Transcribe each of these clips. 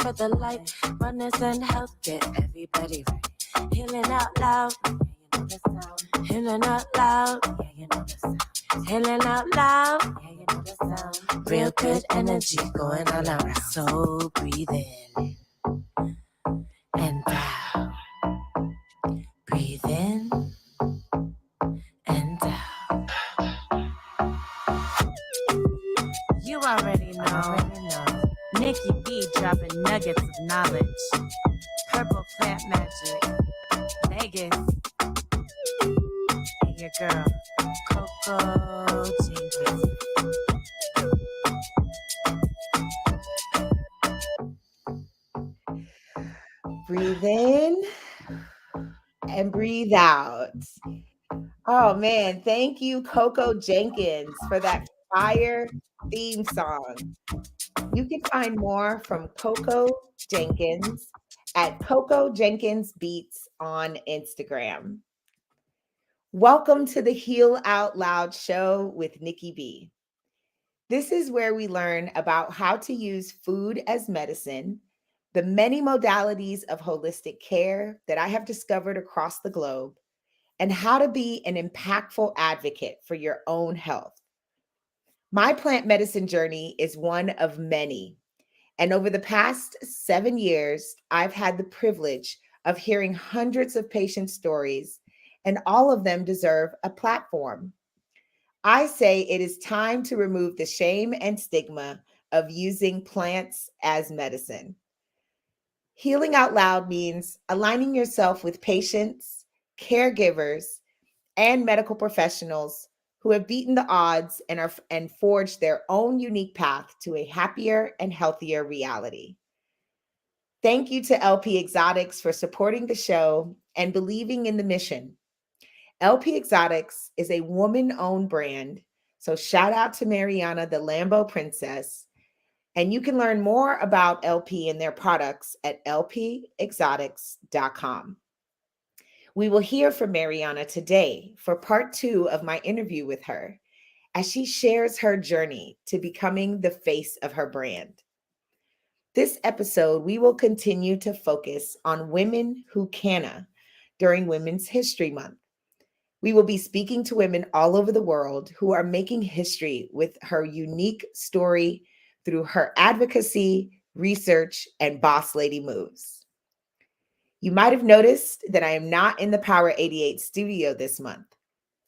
spread the light, wellness and health, get everybody right. Healing out loud, yeah, you know the sound. Healing out loud, yeah, you know the sound. Healing out loud, yeah, you know the sound. Real good energy going all around. So breathe in and out. Breathe in and out. You already know. Nicki B dropping nuggets of knowledge. Purple plant magic. Vegas. And your girl, Coco Jenkins. Breathe in and breathe out. Oh man, thank you, Coco Jenkins, for that fire theme song. You can find more from Coco Jenkins at Coco Jenkins Beats on Instagram. Welcome to the Heal Out Loud show with Nicki B. This is where we learn about how to use food as medicine, the many modalities of holistic care that I have discovered across the globe, and how to be an impactful advocate for your own health. My plant medicine journey is one of many. And over the past 7 years, I've had the privilege of hearing hundreds of patient stories, and all of them deserve a platform. I say it is time to remove the shame and stigma of using plants as medicine. Healing out loud means aligning yourself with patients, caregivers, and medical professionals who have beaten the odds and forged their own unique path to a happier and healthier reality. Thank you to LP Exotics for supporting the show and believing in the mission. LP Exotics is a woman-owned brand, so shout out to Mariana, the Lambo Princess. And you can learn more about LP and their products at lpexotics.com. We will hear from Mariana today for part 2 of my interview with her, as she shares her journey to becoming the face of her brand. This episode, we will continue to focus on women who canna during Women's History Month. We will be speaking to women all over the world who are making history with her unique story through her advocacy, research, and boss lady moves. You might have noticed that I am not in the Power 88 studio this month.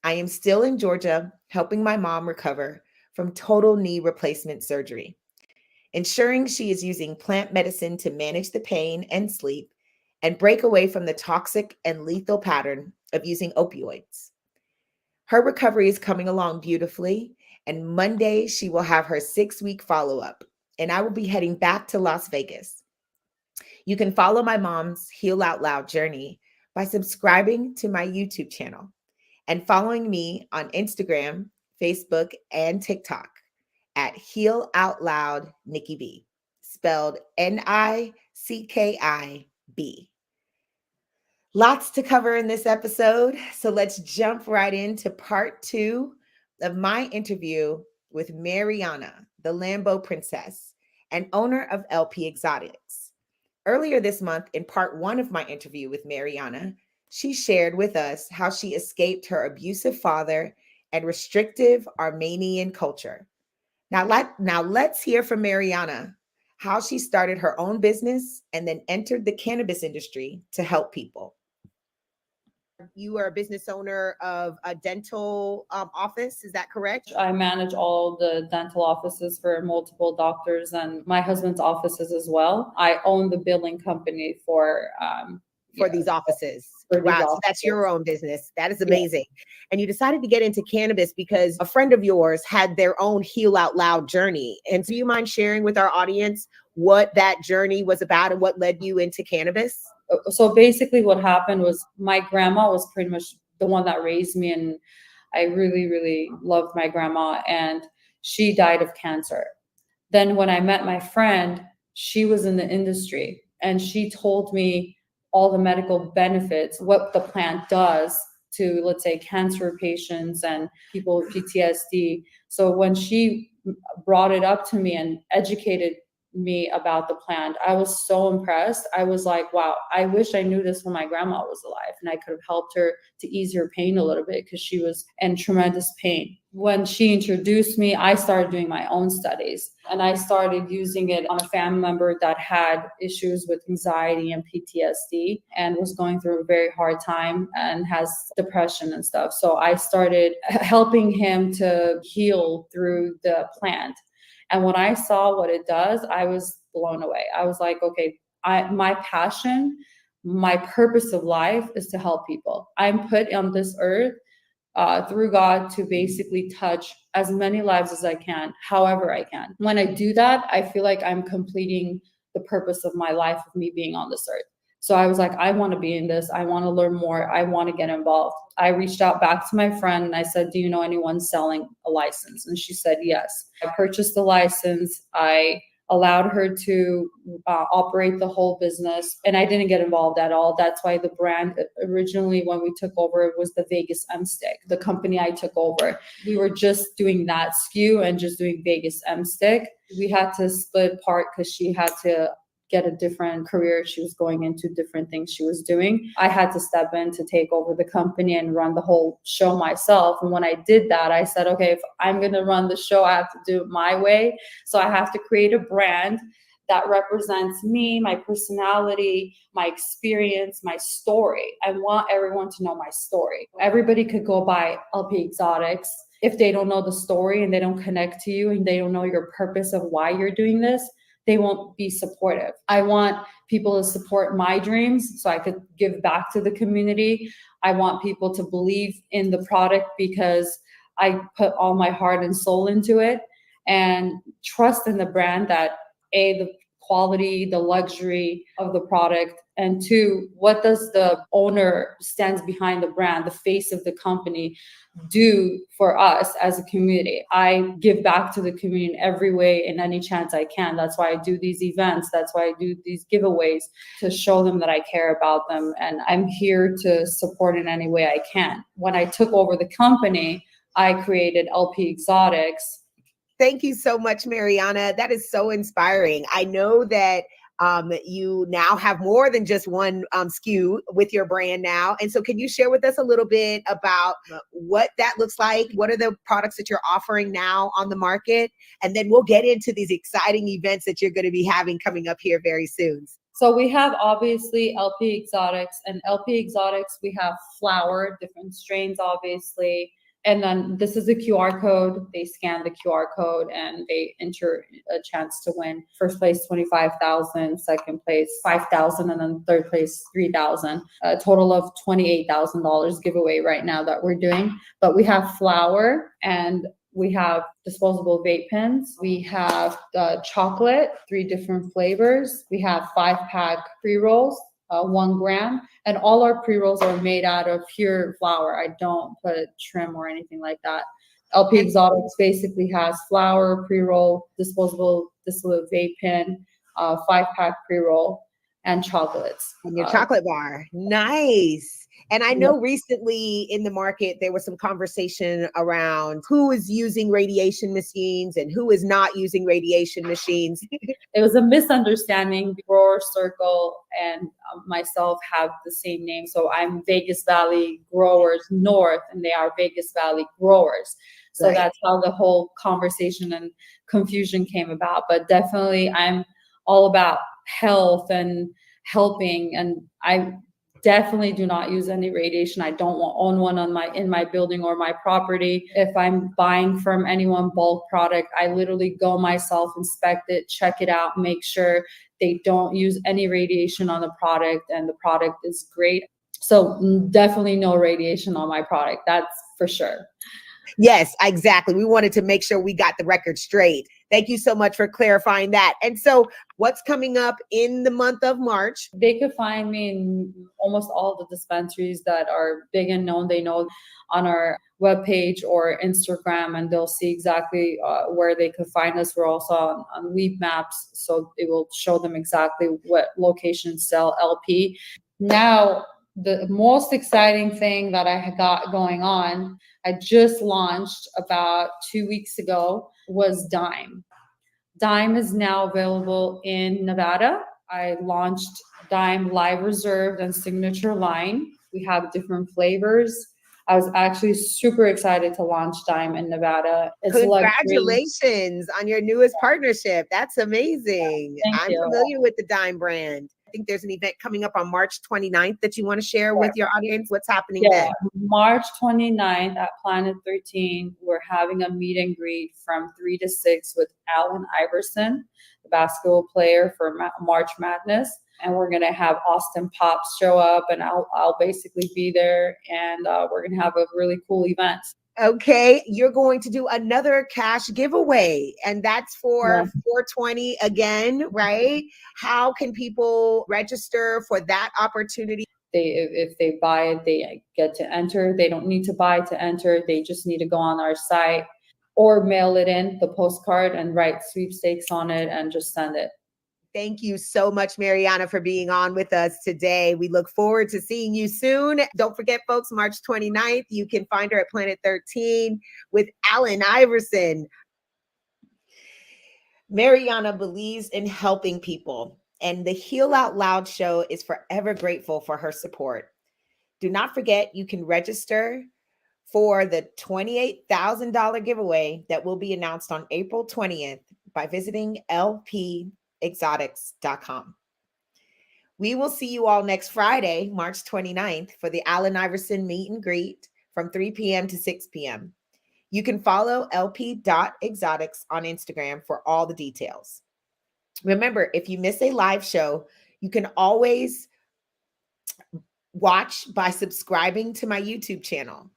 I am still in Georgia helping my mom recover from total knee replacement surgery, ensuring she is using plant medicine to manage the pain and sleep and break away from the toxic and lethal pattern of using opioids. Her recovery is coming along beautifully, and Monday she will have her 6-week follow-up, and I will be heading back to Las Vegas. You can follow my mom's Heal Out Loud journey by subscribing to my YouTube channel and following me on Instagram, Facebook, and TikTok at Heal Out Loud Nicki B, spelled Nicki B. Lots to cover in this episode, so let's jump right into part 2 of my interview with Mariana, the Lambo Princess and owner of LP Exotics. Earlier this month, in part 1 of my interview with Mariana, she shared with us how she escaped her abusive father and restrictive Armenian culture. Now let's hear from Mariana, how she started her own business and then entered the cannabis industry to help people. You are a business owner of a dental office, is that correct? I manage all the dental offices for multiple doctors and my husband's offices as well. I own the billing company for these offices. For these wow, so offices. that's your own business. That is amazing. Yeah. And you decided to get into cannabis because a friend of yours had their own Heal Out Loud journey. And do you mind sharing with our audience what that journey was about and what led you into cannabis? So basically what happened was my grandma was pretty much the one that raised me, and I really, really loved my grandma, and she died of cancer. Then when I met my friend, she was in the industry and she told me all the medical benefits, what the plant does to, let's say, cancer patients and people with PTSD. So when she brought it up to me and educated me about the plant. I was so impressed. I was like, wow, I wish I knew this when my grandma was alive and I could have helped her to ease her pain a little bit because she was in tremendous pain. When she introduced me, I started doing my own studies and I started using it on a family member that had issues with anxiety and PTSD and was going through a very hard time and has depression and stuff. So I started helping him to heal through the plant. And when I saw what it does, I was blown away. I was like, okay, my passion, my purpose of life is to help people. I'm put on this earth through God to basically touch as many lives as I can, however I can. When I do that, I feel like I'm completing the purpose of my life, of me being on this earth. So I was like, I want to be in this. I want to learn more. I want to get involved. I reached out back to my friend and I said, do you know anyone selling a license? And she said, yes. I purchased the license. I allowed her to operate the whole business. And I didn't get involved at all. That's why the brand originally, when we took over, it was the Vegas M Stick, the company I took over. We were just doing that SKU and just doing Vegas M Stick. We had to split part because she had to get a different career. She was going into different things she was doing. I had to step in to take over the company and run the whole show myself. And when I did that, I said, okay, if I'm going to run the show, I have to do it my way. So I have to create a brand that represents me, my personality, my experience, my story. I want everyone to know my story. Everybody could go buy LP Exotics. If they don't know the story and they don't connect to you and they don't know your purpose of why you're doing this, they won't be supportive. I want people to support my dreams so I could give back to the community. I want people to believe in the product because I put all my heart and soul into it, and trust in the brand that the quality, the luxury of the product, and two, what does the owner stands behind the brand, the face of the company, do for us as a community. I give back to the community in every way, in any chance I can. That's why I do these events. That's why I do these giveaways, to show them that I care about them. And I'm here to support in any way I can. When I took over the company, I created LP Exotics. Thank you so much, Mariana. That is so inspiring. I know that you now have more than just one SKU with your brand now. And so can you share with us a little bit about what that looks like? What are the products that you're offering now on the market? And then we'll get into these exciting events that you're going to be having coming up here very soon. So we have obviously LP Exotics, and LP Exotics, we have flower, different strains, obviously. And then this is a QR code. They scan the QR code and they enter a chance to win. First place, $25,000, second place, $5,000, and then third place, $3,000. A total of $28,000 giveaway right now that we're doing. But we have flour and we have disposable vape pens. We have chocolate, 3 different flavors. We have 5-pack pre-rolls. 1 gram, and all our pre-rolls are made out of pure flour. I don't put trim or anything like that. LP Exotics basically has flour, pre-roll, disposable distillate vape pen, 5-pack pre-roll, and chocolates. And your chocolate bar. Nice. And I know recently in the market, there was some conversation around who is using radiation machines and who is not using radiation machines. It was a misunderstanding. Grower Circle and myself have the same name. So I'm Vegas Valley Growers North, and they are Vegas Valley Growers. So right. That's how the whole conversation and confusion came about. But definitely I'm all about health and helping, and I definitely do not use any radiation. I don't own one in my building or my property. If I'm buying from anyone bulk product, I literally go myself, inspect it, check it out, make sure they don't use any radiation on the product and the product is great. So definitely no radiation on my product. That's for sure. Yes, exactly. We wanted to make sure we got the record straight. Thank you so much for clarifying that. And so what's coming up in the month of March? They could find me in almost all the dispensaries that are big and known. They know on our webpage or Instagram, and they'll see exactly where they could find us. We're also on Weed Maps, so it will show them exactly what locations sell LP. Now, the most exciting thing that I got going on, I just launched about 2 weeks ago, was Dime. Dime is now available in Nevada. I launched Dime Live Reserved and Signature line. We have different flavors. I was actually super excited to launch Dime in Nevada. It's luxury. Congratulations on your newest partnership. That's amazing. Thank I'm you. familiar with the Dime brand. I think there's an event coming up on March 29th that you want to share with your audience. What's happening Yeah, then? March 29th at Planet 13, we're having a meet and greet from 3 to 6 with Allen Iverson, the basketball player for March Madness. And we're going to have Austin Pops show up, and I'll basically be there, and we're going to have a really cool event. Okay, you're going to do another cash giveaway, and that's for Yeah. 420 again, right? How can people register for that opportunity? If they buy it, they get to enter. They don't need to buy to enter. They just need to go on our site or mail it in, the postcard, and write sweepstakes on it and just send it. Thank you so much, Mariana, for being on with us today. We look forward to seeing you soon. Don't forget, folks, March 29th, you can find her at Planet 13 with Allen Iverson. Mariana believes in helping people, and the Heal Out Loud show is forever grateful for her support. Do not forget, you can register for the $28,000 giveaway that will be announced on April 20th by visiting lpexotics.com. We will see you all next Friday, March 29th, for the Allen Iverson meet and greet from 3 p.m. to 6 p.m. You can follow lp.exotics on Instagram for all the details. Remember, if you miss a live show, you can always watch by subscribing to my YouTube channel.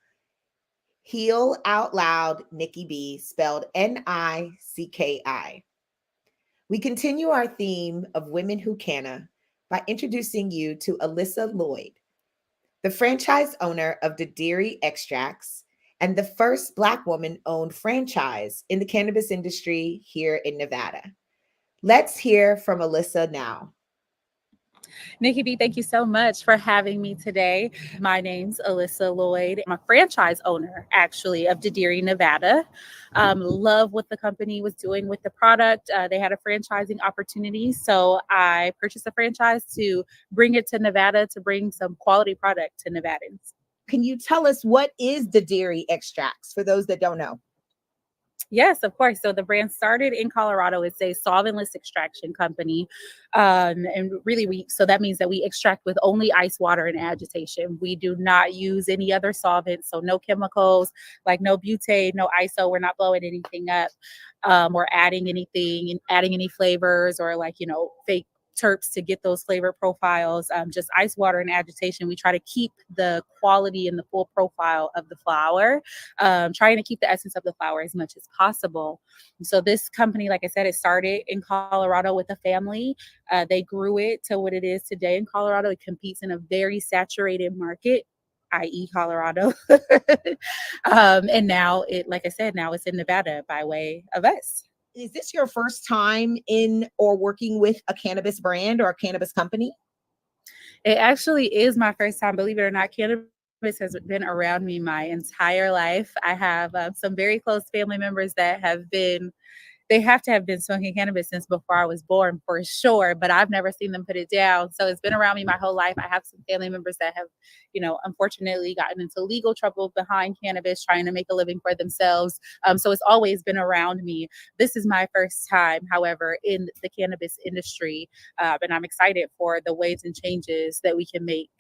Heal Out Loud Nicki B, spelled Nicki. We continue our theme of women who canna by introducing you to Alyssa Lloyd, the franchise owner of Dadirri Extracts and the first Black woman-owned franchise in the cannabis industry here in Nevada. Let's hear from Alyssa now. Nicki B, thank you so much for having me today. My name's Alyssa Lloyd. I'm a franchise owner, actually, of Dadirri, Nevada. Love what the company was doing with the product. They had a franchising opportunity, so I purchased a franchise to bring it to Nevada, to bring some quality product to Nevadans. Can you tell us what is Dadirri Extracts for those that don't know? Yes, of course. So the brand started in Colorado. It's a solventless extraction company. And really, so that means that we extract with only ice water and agitation. We do not use any other solvents. So no chemicals, like no butane, no ISO. We're not blowing anything up or adding anything, adding any flavors or fake terps to get those flavor profiles. Just ice water and agitation. We try to keep the quality and the full profile of the flower, trying to keep the essence of the flower as much as possible. So this company, like I said, it started in Colorado with a family. They grew it to what it is today in Colorado. It competes in a very saturated market, i.e. Colorado. And now like I said, now it's in Nevada by way of us. Is this your first time in or working with a cannabis brand or a cannabis company? It actually is my first time, believe it or not. Cannabis has been around me my entire life. I have some very close family members that they have to have been smoking cannabis since before I was born, for sure, but I've never seen them put it down. So it's been around me my whole life. I have some family members that have, unfortunately gotten into legal trouble behind cannabis, trying to make a living for themselves. So it's always been around me. This is my first time, however, in the cannabis industry. And I'm excited for the ways and changes that we can make,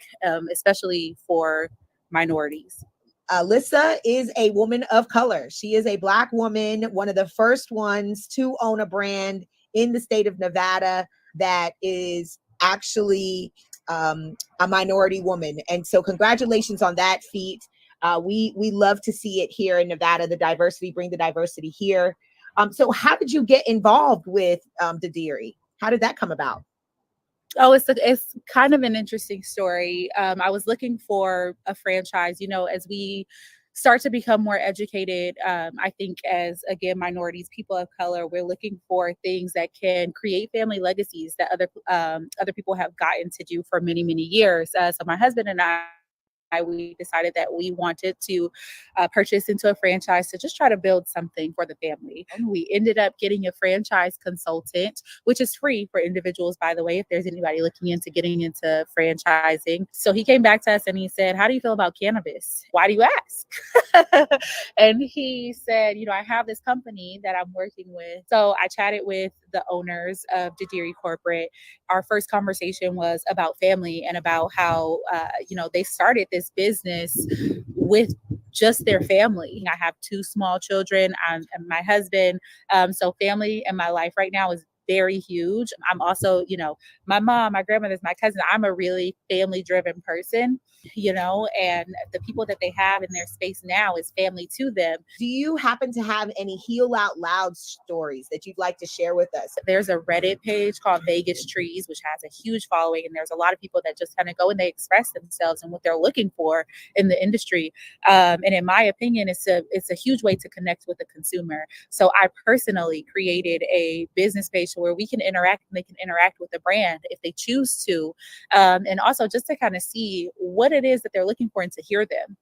especially for minorities. Alyssa is a woman of color. She is a Black woman, one of the first ones to own a brand in the state of Nevada that is actually a minority woman. And so congratulations on that feat. We love to see it here in Nevada, the diversity, bring the diversity here. So how did you get involved with Dadirri? How did that come about? Oh, it's kind of an interesting story. I was looking for a franchise, as we start to become more educated. I think as, again, minorities, people of color, we're looking for things that can create family legacies that other people have gotten to do for many, many years. So my husband and I we decided that we wanted to purchase into a franchise to just try to build something for the family. And we ended up getting a franchise consultant, which is free for individuals, by the way, if there's anybody looking into getting into franchising. So he came back to us and he said, "How do you feel about cannabis? Why do you ask?" And he said, "You know, I have this company that I'm working with." So I chatted with the owners of Dadirri Corporate. Our first conversation was about family and about how, they started this business with just their family. I have 2 small children and my husband. So family in my life right now is very huge. I'm also, my mom, my grandmother's, my cousin. I'm a really family driven person, and the people that they have in their space now is family to them. Do you happen to have any Heal Out Loud stories that you'd like to share with us? There's a Reddit page called Vegas Trees, which has a huge following. And there's a lot of people that just kind of go and they express themselves and what they're looking for in the industry. And in my opinion, it's a huge way to connect with the consumer. So I personally created a business page where we can interact and they can interact with the brand if they choose to. And also just to kind of see what it is that they're looking for and to hear them.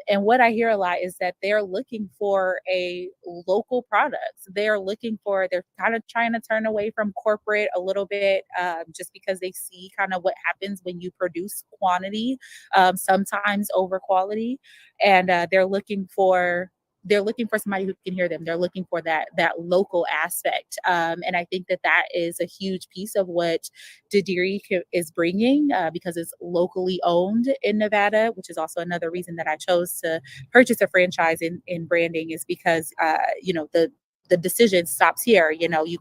And what I hear a lot is that they're looking for a local product. They're kind of trying to turn away from corporate a little bit, just because they see kind of what happens when you produce quantity, sometimes over quality. And they're looking for somebody who can hear them. They're looking for that local aspect. And I think that is a huge piece of what Dadirri is bringing, because it's locally owned in Nevada, which is also another reason that I chose to purchase a franchise in branding, is because, the decision stops here. You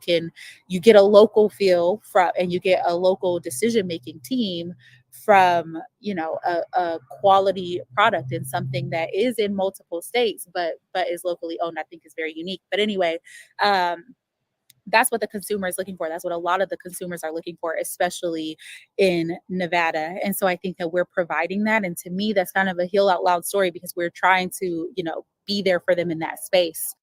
get a local feel and you get a local decision-making team from, a quality product and something that is in multiple states, but is locally owned. I think is very unique. But anyway, that's what the consumer is looking for. That's what a lot of the consumers are looking for, especially in Nevada. And so I think that we're providing that. And to me, that's kind of a Heal Out Loud story, because we're trying to, be there for them in that space.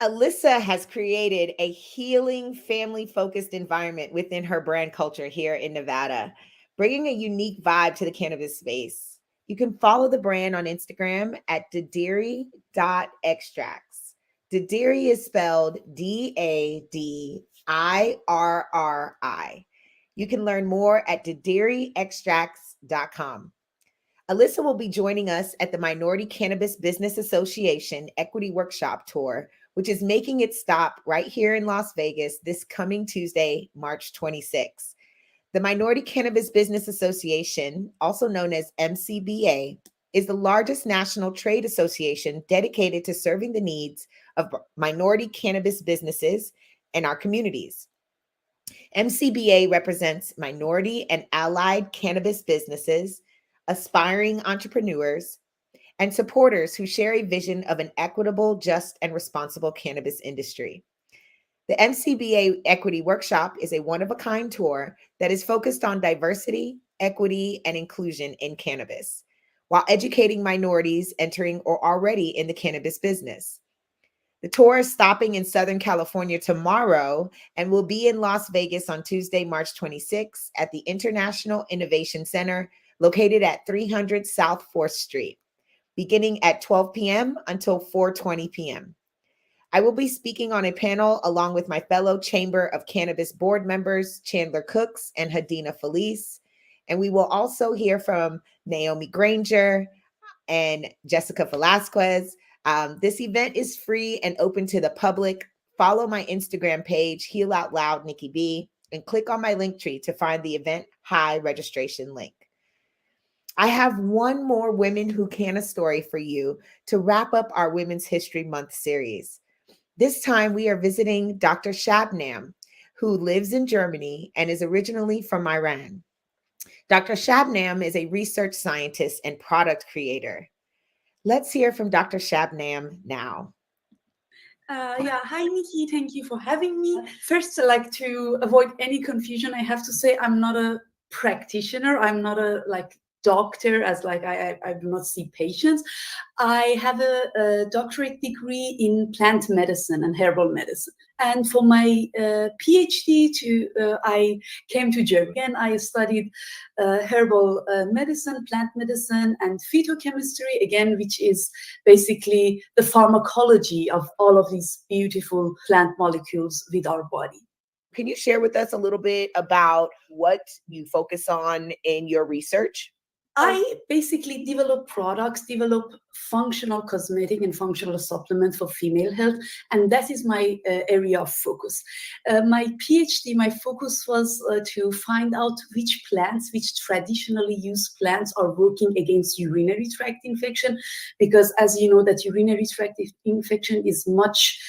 Alyssa has created a healing, family-focused environment within her brand culture here in Nevada, bringing a unique vibe to the cannabis space. You can follow the brand on Instagram at dadirri.extracts. Dadirri is spelled Dadirri. You can learn more at dadirriextracts.com. Alyssa will be joining us at the Minority Cannabis Business Association Equity Workshop Tour, which is making its stop right here in Las Vegas this coming Tuesday, March 26th. The Minority Cannabis Business Association, also known as MCBA, is the largest national trade association dedicated to serving the needs of minority cannabis businesses and our communities. MCBA represents minority and allied cannabis businesses, aspiring entrepreneurs, and supporters who share a vision of an equitable, just, and responsible cannabis industry. The MCBA Equity Workshop is a one-of-a-kind tour that is focused on diversity, equity, and inclusion in cannabis, while educating minorities entering or already in the cannabis business. The tour is stopping in Southern California tomorrow and will be in Las Vegas on Tuesday, March 26th at the International Innovation Center, located at 300 South 4th Street, beginning at 12 p.m. until 4:20 p.m. I will be speaking on a panel along with my fellow Chamber of Cannabis board members, Chandler Cooks and Hadina Felice. And we will also hear from Naomi Granger and Jessica Velasquez. This event is free and open to the public. Follow my Instagram page, Heal Out Loud Nicki B, and click on my link tree to find the event high registration link. I have one more Women Who Canna story for you to wrap up our Women's History Month series. This time we are visiting Dr. Shabnam, who lives in Germany and is originally from Iran. Dr. Shabnam is a research scientist and product creator. Let's hear from Dr. Shabnam now. Hi Nicki, thank you for having me. First, to avoid any confusion, I have to say I'm not a practitioner. I'm not a doctor, as like I do not see patients. I have a doctorate degree in plant medicine and herbal medicine. And for my PhD, I came to Germany and I studied herbal medicine, plant medicine, and phytochemistry, again, which is basically the pharmacology of all of these beautiful plant molecules with our body. Can you share with us a little bit about what you focus on in your research? I basically develop products, develop functional cosmetic and functional supplement for female health, and that is my area of focus. My PhD, my focus was to find out which plants, which traditionally used plants are working against urinary tract infection, because as you know that urinary tract infection is much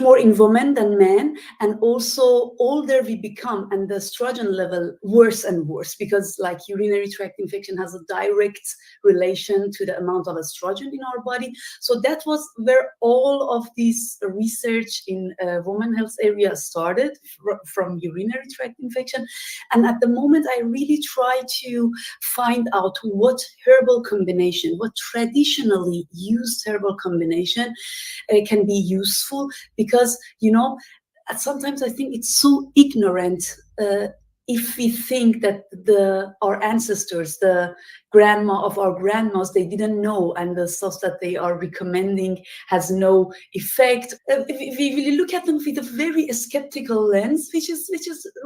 more in women than men, and also older we become and the estrogen level worse and worse, because like urinary tract infection has a direct relation to the amount of estrogen in our body. So that was where all of this research in women health area started, from urinary tract infection. And at the moment I really try to find out what herbal combination, what traditionally used herbal combination can be useful, because sometimes I think it's so ignorant if we think that our ancestors, the grandma of our grandmas, they didn't know, and the stuff that they are recommending has no effect. If we look at them with a very skeptical lens, which is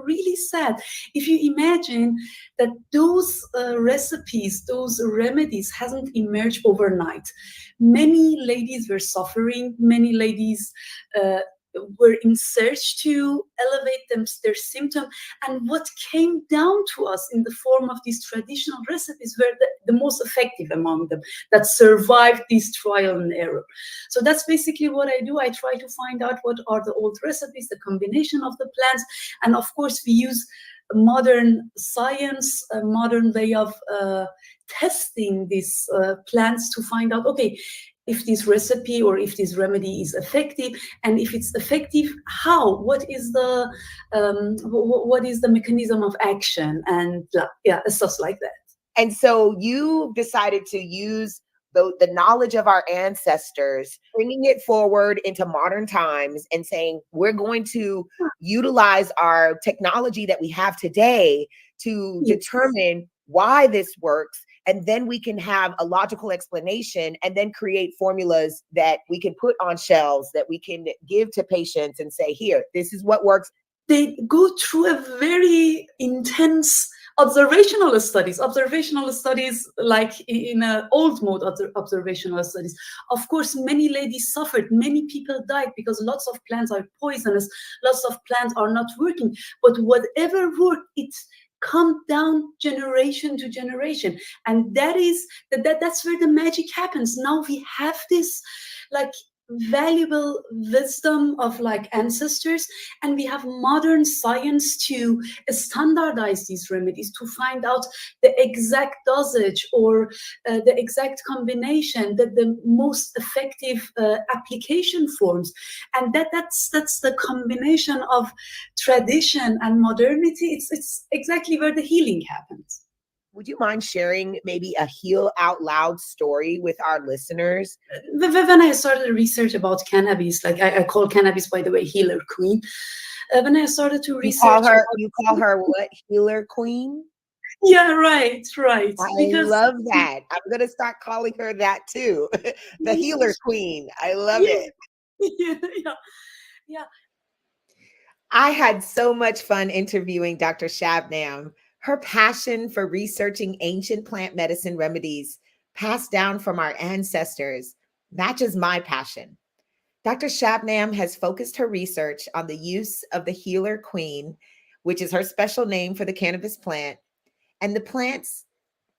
really sad. If you imagine that those recipes, those remedies hasn't emerged overnight. Many ladies were suffering, many ladies were in search to elevate their symptom, and what came down to us in the form of these traditional recipes were the most effective among them, that survived this trial and error. So that's basically what I do. I try to find out what are the old recipes, the combination of the plants, and of course we use modern science, a modern way of testing these plants to find out, okay, if this recipe or if this remedy is effective, and if it's effective, how? What is the mechanism of action, and stuff like that. And so you decided to use the knowledge of our ancestors, bringing it forward into modern times and saying, we're going to utilize our technology that we have today to determine why this works. And then we can have a logical explanation and then create formulas that we can put on shelves that we can give to patients and say, here, this is what works. They go through a very intense observational studies like in an old mode observational studies. Of course, many ladies suffered, many people died because lots of plants are poisonous, lots of plants are not working. But whatever worked, it's come down generation to generation, and that's where the magic happens. Now we have this like valuable wisdom of like ancestors, and we have modern science to standardize these remedies, to find out the exact dosage or the exact combination, that the most effective application forms. And that's the combination of tradition and modernity. It's exactly where the healing happens. Would you mind sharing maybe a Heal Out Loud story with our listeners? When I started research about cannabis, like I call cannabis, by the way, healer queen. When I started to research, you call her what? Healer queen? Yeah, right. I love that. I'm gonna start calling her that too. The healer queen. I love it. Yeah. I had so much fun interviewing Dr. Shabnam. Her passion for researching ancient plant medicine remedies passed down from our ancestors matches my passion. Dr. Shabnam has focused her research on the use of the healer queen, which is her special name for the cannabis plant, and the plant's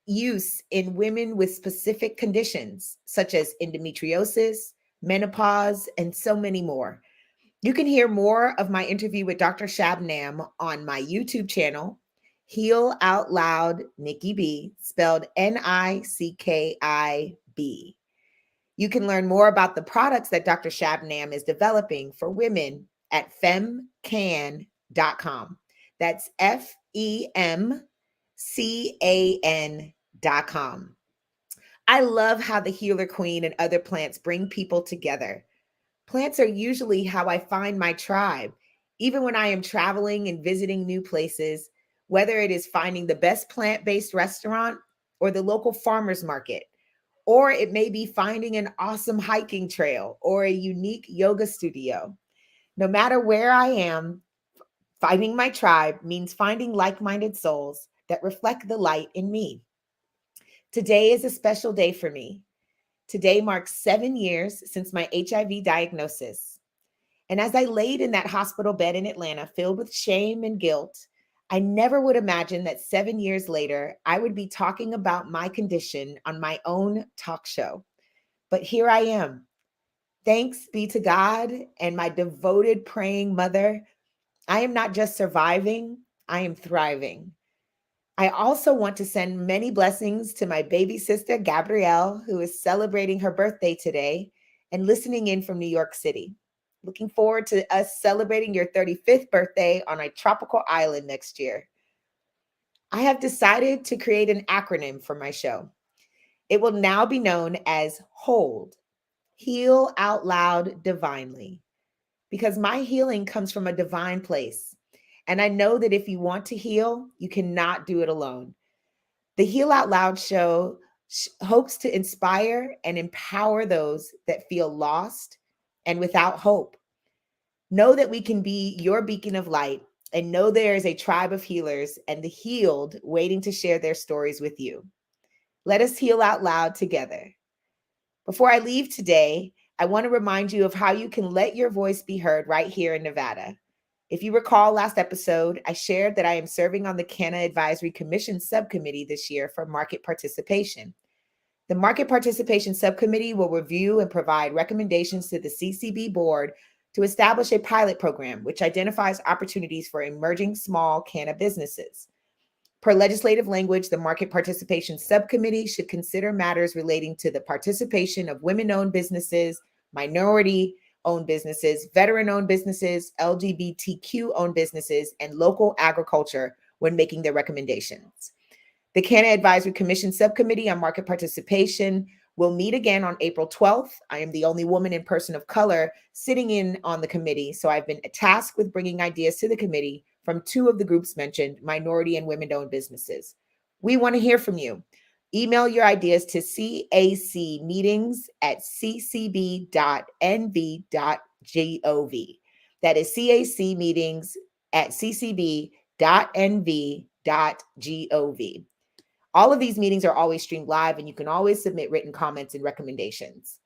use in women with specific conditions such as endometriosis, menopause, and so many more. You can hear more of my interview with Dr. Shabnam on my YouTube channel, Heal Out Loud Nicki B, spelled Nickib. You can learn more about the products that Dr. Shabnam is developing for women at FEMCAN.com. That's FEMCAN. healerqueen.com. I love how the Healer Queen and other plants bring people together. Plants are usually how I find my tribe, even when I am traveling and visiting new places, whether it is finding the best plant-based restaurant or the local farmer's market, or it may be finding an awesome hiking trail or a unique yoga studio. No matter where I am, finding my tribe means finding like-minded souls that reflect the light in me. Today is a special day for me. Today marks 7 years since my HIV diagnosis. And as I laid in that hospital bed in Atlanta, filled with shame and guilt, I never would imagine that 7 years later, I would be talking about my condition on my own talk show. But here I am. Thanks be to God and my devoted praying mother. I am not just surviving, I am thriving. I also want to send many blessings to my baby sister, Gabrielle, who is celebrating her birthday today and listening in from New York City. Looking forward to us celebrating your 35th birthday on a tropical island next year. I have decided to create an acronym for my show. It will now be known as HOLD, Heal Out Loud Divinely, because my healing comes from a divine place. And I know that if you want to heal, you cannot do it alone. The Heal Out Loud show hopes to inspire and empower those that feel lost and without hope. Know that we can be your beacon of light, and know there is a tribe of healers and the healed waiting to share their stories with you. Let us heal out loud together. Before I leave today, I want to remind you of how you can let your voice be heard right here in Nevada. If you recall last episode, I shared that I am serving on the Canna Advisory Commission Subcommittee this year for market participation. The Market Participation Subcommittee will review and provide recommendations to the CCB board to establish a pilot program which identifies opportunities for emerging small canna businesses. Per legislative language, the Market Participation Subcommittee should consider matters relating to the participation of women-owned businesses, minority-owned businesses, veteran-owned businesses, LGBTQ-owned businesses, and local agriculture when making their recommendations. The Canna Advisory Commission Subcommittee on Market Participation will meet again on April 12th. I am the only woman and person of color sitting in on the committee, so I've been tasked with bringing ideas to the committee from two of the groups mentioned, minority and women-owned businesses. We want to hear from you. Email your ideas to cacmeetings@ccb.nv.gov. That is cacmeetings@ccb.nv.gov. All of these meetings are always streamed live, and you can always submit written comments and recommendations.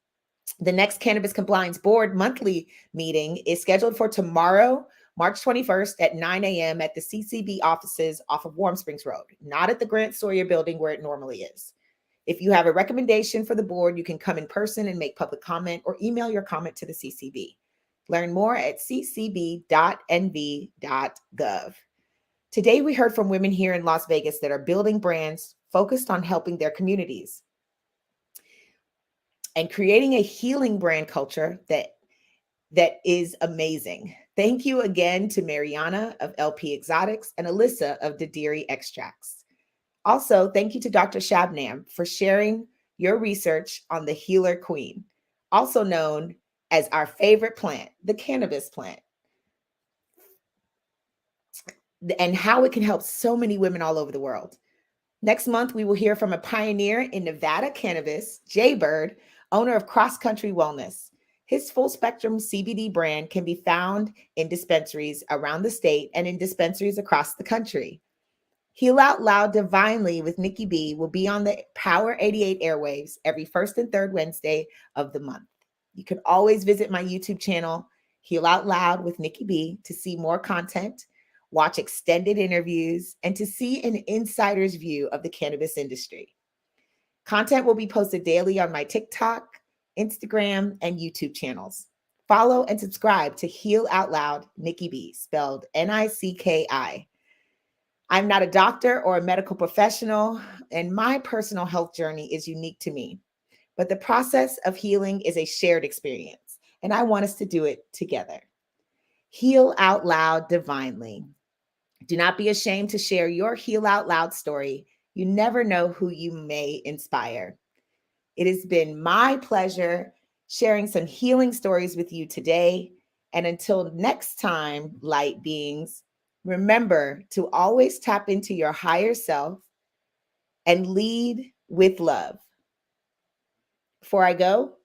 The next Cannabis Compliance Board monthly meeting is scheduled for tomorrow, March 21st at 9 a.m. at the CCB offices off of Warm Springs Road, not at the Grant Sawyer building where it normally is. If you have a recommendation for the board, you can come in person and make public comment or email your comment to the CCB. Learn more at ccb.nv.gov. Today, we heard from women here in Las Vegas that are building brands focused on helping their communities and creating a healing brand culture that is amazing. Thank you again to Mariana of LP Exotics and Alyssa of Dadirri Extracts. Also, thank you to Dr. Shabnam for sharing your research on the Healer Queen, also known as our favorite plant, the cannabis plant, and how it can help so many women all over the world. Next month, we will hear from a pioneer in Nevada cannabis, Jay Bird, owner of Cross Country Wellness. His full spectrum CBD brand can be found in dispensaries around the state and in dispensaries across the country. Heal Out Loud Divinely with Nicki B will be on the Power 88 airwaves every first and third Wednesday of the month. You can always visit my YouTube channel, Heal Out Loud with Nicki B, to see more content, watch extended interviews, and to see an insider's view of the cannabis industry. Content will be posted daily on my TikTok, Instagram, and YouTube channels. Follow and subscribe to Heal Out Loud Nicki B, spelled Nicki. I'm not a doctor or a medical professional, and my personal health journey is unique to me. But the process of healing is a shared experience, and I want us to do it together. Heal Out Loud Divinely. Do not be ashamed to share your Heal Out Loud story. You never know who you may inspire. It has been my pleasure sharing some healing stories with you today. And until next time, light beings, remember to always tap into your higher self and lead with love. Before I go,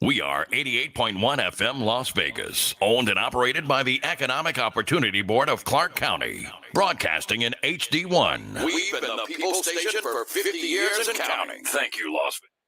we are 88.1 FM Las Vegas, owned and operated by the Economic Opportunity Board of Clark County, broadcasting in HD1. We've been the People Station for 50 years and counting. Thank you, Las Vegas.